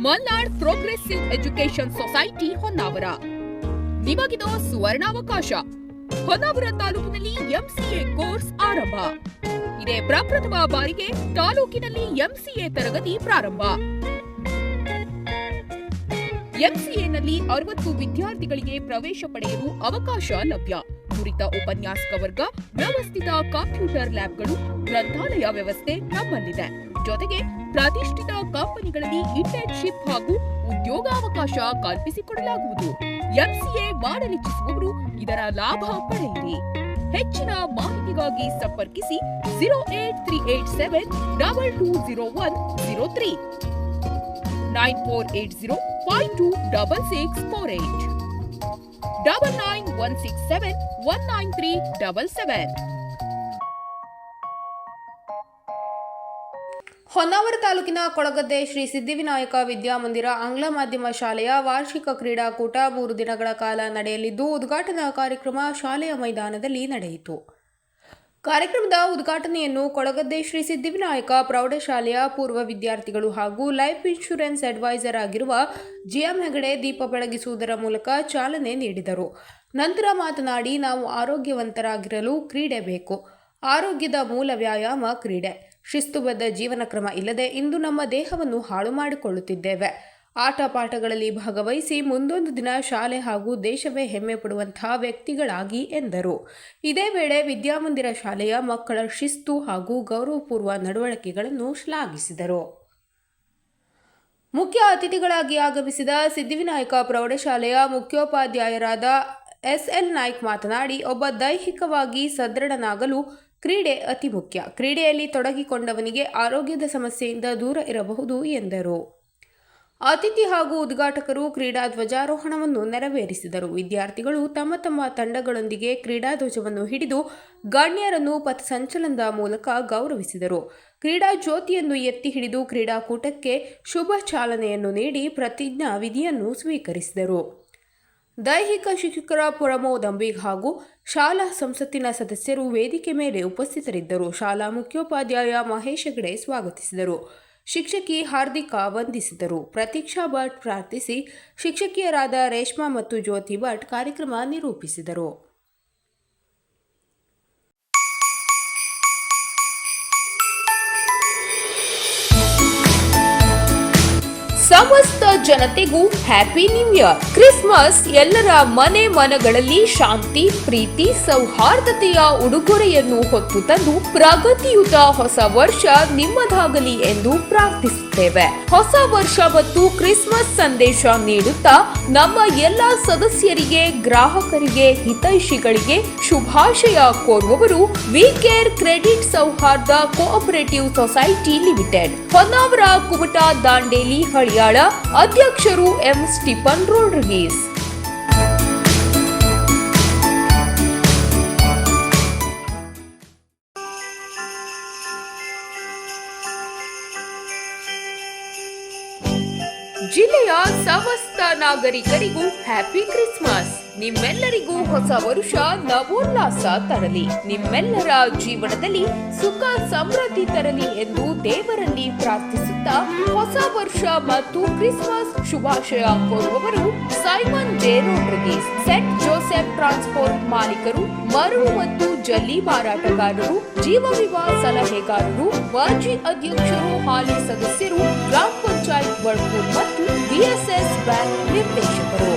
Malnad progressive education society Honnavar. ನಿಮಗಿದು ಸುವರ್ಣಾವಕಾಶ. ಹೊನ್ನಾವರ ತಾಲೂಕಿನಲ್ಲಿ ಎಂಸಿಎ ಕೋರ್ಸ್ ಆರಂಭ. ಇದೇ ಪ್ರಪ್ರಥಮ ಬಾರಿಗೆ ತಾಲೂಕಿನಲ್ಲಿ ಎಂಸಿಎ ತರಗತಿ ಪ್ರಾರಂಭ. ಎಂಸಿಎನಲ್ಲಿ 60 ವಿದ್ಯಾರ್ಥಿಗಳಿಗೆ ಪ್ರವೇಶ ಪಡೆಯಲು ಅವಕಾಶ ಲಭ್ಯ. ನುರಿತ ಉಪನ್ಯಾಸಕ ವರ್ಗ, ವ್ಯವಸ್ಥಿತ ಕಂಪ್ಯೂಟರ್ ಲ್ಯಾಬ್ಗಳು, ಗ್ರಂಥಾಲಯ ವ್ಯವಸ್ಥೆ ನಮ್ಮಲ್ಲಿದೆ. ಜೊತೆಗೆ ಪ್ರತಿಷ್ಠಿತ ಕಂಪನಿಗಳಲ್ಲಿ ಇಂಟರ್ನ್ಶಿಪ್ ಹಾಗೂ ಉದ್ಯೋಗಾವಕಾಶ ಕಲ್ಪಿಸಿಕೊಡಲಾಗುವುದು. ಎಂಸಿಎ ಮಾಡಲಿಚ್ಛಿಸುವವರು ಇದರ ಲಾಭ ಪಡೆಯಿರಿ. ಹೆಚ್ಚಿನ ಮಾಹಿತಿಗಾಗಿ ಸಂಪರ್ಕಿಸಿ 08387220103 9480526648 9916719377. ಹೊನ್ನಾವರ ತಾಲೂಕಿನ ಕೊಳಗದ್ದೆ ಶ್ರೀ ಸಿದ್ಧಿವಿನಾಯಕ ವಿದ್ಯಾಮಂದಿರ ಆಂಗ್ಲ ಮಾಧ್ಯಮ ಶಾಲೆಯ ವಾರ್ಷಿಕ ಕ್ರೀಡಾಕೂಟ 3 ದಿನಗಳ ಕಾಲ ನಡೆಯಲಿದ್ದು, ಉದ್ಘಾಟನಾ ಕಾರ್ಯಕ್ರಮ ಶಾಲೆಯ ಮೈದಾನದಲ್ಲಿ ನಡೆಯಿತು. ಕಾರ್ಯಕ್ರಮದ ಉದ್ಘಾಟನೆಯನ್ನು ಕೊಳಗದ್ದೆ ಶ್ರೀ ಸಿದ್ಧಿವಿನಾಯಕ ಪ್ರೌಢಶಾಲೆಯ ಪೂರ್ವ ವಿದ್ಯಾರ್ಥಿಗಳು ಹಾಗೂ ಲೈಫ್ ಇನ್ಶೂರೆನ್ಸ್ ಅಡ್ವೈಸರ್ ಆಗಿರುವ ಜಿಎಂ ಹೆಗಡೆ ದೀಪ ಬೆಳಗಿಸುವುದರ ಮೂಲಕ ಚಾಲನೆ ನೀಡಿದರು. ನಂತರ ಮಾತನಾಡಿ, ನಾವು ಆರೋಗ್ಯವಂತರಾಗಿರಲು ಕ್ರೀಡೆ ಬೇಕು. ಆರೋಗ್ಯದ ಮೂಲ ವ್ಯಾಯಾಮ ಕ್ರೀಡೆ. ಶಿಸ್ತುಬದ್ಧ ಜೀವನ ಕ್ರಮ ಇಲ್ಲದೆ ಇಂದು ನಮ್ಮ ದೇಹವನ್ನು ಹಾಳು ಮಾಡಿಕೊಳ್ಳುತ್ತಿದ್ದೇವೆ. ಆಟ ಪಾಠಗಳಲ್ಲಿ ಭಾಗವಹಿಸಿ ಮುಂದೊಂದು ದಿನ ಶಾಲೆ ಹಾಗೂ ದೇಶವೇ ಹೆಮ್ಮೆ ಪಡುವಂತಹ ವ್ಯಕ್ತಿಗಳಾಗಿ ಎಂದರು. ಇದೇ ವೇಳೆ ವಿದ್ಯಾಮಂದಿರ ಶಾಲೆಯ ಮಕ್ಕಳ ಶಿಸ್ತು ಹಾಗೂ ಗೌರವಪೂರ್ವ ನಡವಳಿಕೆಗಳನ್ನು ಶ್ಲಾಘಿಸಿದರು. ಮುಖ್ಯ ಅತಿಥಿಗಳಾಗಿ ಆಗಮಿಸಿದ ಸಿದ್ಧಿವಿನಾಯಕ ಪ್ರೌಢಶಾಲೆಯ ಮುಖ್ಯೋಪಾಧ್ಯಾಯರಾದ ಎಸ್ಎಲ್ ನಾಯ್ಕ್ ಮಾತನಾಡಿ, ಒಬ್ಬ ದೈಹಿಕವಾಗಿ ಸದೃಢನಾಗಲು ಕ್ರೀಡೆ ಅತಿ ಮುಖ್ಯ. ಕ್ರೀಡೆಯಲ್ಲಿ ತೊಡಗಿಕೊಂಡವನಿಗೆ ಆರೋಗ್ಯದ ಸಮಸ್ಯೆಯಿಂದ ದೂರ ಇರಬಹುದು ಎಂದರು. ಅತಿಥಿ ಹಾಗೂ ಉದ್ಘಾಟಕರು ಕ್ರೀಡಾ ಧ್ವಜಾರೋಹಣವನ್ನು ನೆರವೇರಿಸಿದರು. ವಿದ್ಯಾರ್ಥಿಗಳು ತಮ್ಮ ತಮ್ಮ ತಂಡಗಳೊಂದಿಗೆ ಕ್ರೀಡಾ ಧ್ವಜವನ್ನು ಹಿಡಿದು ಗಣ್ಯರನ್ನು ಪಥಸಂಚಲನದ ಮೂಲಕ ಗೌರವಿಸಿದರು. ಕ್ರೀಡಾ ಜ್ಯೋತಿಯನ್ನು ಎತ್ತಿ ಹಿಡಿದು ಕ್ರೀಡಾಕೂಟಕ್ಕೆ ಶುಭ ಚಾಲನೆಯನ್ನು ನೀಡಿ ಪ್ರತಿಜ್ಞಾ ವಿಧಿಯನ್ನು ಸ್ವೀಕರಿಸಿದರು. ದೈಹಿಕ ಶಿಕ್ಷಕರ ಪ್ರಮೋದ್ ಅಂಬಿಗ್ ಹಾಗೂ ಶಾಲಾ ಸಂಸತ್ತಿನ ಸದಸ್ಯರು ವೇದಿಕೆ ಮೇಲೆ ಉಪಸ್ಥಿತರಿದ್ದರು. ಶಾಲಾ ಮುಖ್ಯೋಪಾಧ್ಯಾಯ ಮಹೇಶ್ ಹೆಗಡೆ ಸ್ವಾಗತಿಸಿದರು. ಶಿಕ್ಷಕಿ ಹಾರ್ದಿಕಾ ವಂದಿಸಿದರು. ಪ್ರತೀಕ್ಷಾ ಭಟ್ ಪ್ರಾರ್ಥಿಸಿ, ಶಿಕ್ಷಕಿಯರಾದ ರೇಷ್ಮಾ ಮತ್ತು ಜ್ಯೋತಿ ಭಟ್ ಕಾರ್ಯಕ್ರಮ ನಿರೂಪಿಸಿದರು. ಸಮಸ್ತ ಜನತೆಗೂ ಹ್ಯಾಪಿ ನ್ಯೂ ಇಯರ್. ಕ್ರಿಸ್ಮಸ್ ಎಲ್ಲರ ಮನೆ ಮನಗಳಲ್ಲಿ ಶಾಂತಿ, ಪ್ರೀತಿ, ಸೌಹಾರ್ದತೆಯ ಉಡುಗೊರೆಯನ್ನು ಹೊತ್ತು ತಂದು ಪ್ರಗತಿಯುತ ಹೊಸ ವರ್ಷ ನಿಮ್ಮದಾಗಲಿ ಎಂದು ಪ್ರಾರ್ಥಿಸುತ್ತೇವೆ. ಹೊಸ ವರ್ಷ ಮತ್ತು ಕ್ರಿಸ್ಮಸ್ ಸಂದೇಶ ನೀಡುತ್ತಾ ನಮ್ಮ ಎಲ್ಲ ಸದಸ್ಯರಿಗೆ, ಗ್ರಾಹಕರಿಗೆ, ಹಿತೈಷಿಗಳಿಗೆ ಶುಭಾಶಯ ಕೋರುವವರು ವಿ ಕೇರ್ ಕ್ರೆಡಿಟ್ ಸೌಹಾರ್ದ cooperative society limited, Honnavar, Kumta, Dandeli, Haliyal. ಅಧ್ಯಕ್ಷರು ಎಂ ಸ್ಟೀಫನ್ ರೋಡ್ರಿಗೀಸ್. ಜಿಲ್ಲೆಯ ಸಮಸ್ತ ನಾಗರಿಕರಿಗೂ ಹ್ಯಾಪಿ ಕ್ರಿಸ್ಮಸ್. ನಿಮ್ಮೆಲ್ಲರಿಗೂ ಹೊಸ ವರುಷ ನವೋಲ್ಲಾಸ ತರಲಿ, ನಿಮ್ಮೆಲ್ಲರ ಜೀವನದಲ್ಲಿ ಸುಖ ಸಮೃದ್ಧಿ ತರಲಿ ಎಂದು ದೇವರಲ್ಲಿ ಪ್ರಾರ್ಥಿಸುತ್ತಾ ಹೊಸ ವರ್ಷ ಮತ್ತು ಕ್ರಿಸ್ಮಸ್ ಶುಭಾಶಯ ಕೋರುವವರು Simon J Rodrigues, saint Joseph transport ಮಾಲೀಕರು, ಮರಳು ಮತ್ತು ಜಲ್ಲಿ ಮಾರಾಟಗಾರರು, ಜೀವ ವಿಮಾ ಸಲಹೆಗಾರರು, ಮಾಜಿ ಅಧ್ಯಕ್ಷರು, ಹಾಲಿ ಸದಸ್ಯರು, ಗ್ರಾಮ ಪಂಚಾಯತ್ ವಡ್ಕೂರ್ ಮತ್ತು ಬಿಎಸ್ಎಸ್ ಬ್ಯಾಂಕ್ ನಿರ್ದೇಶಕರು.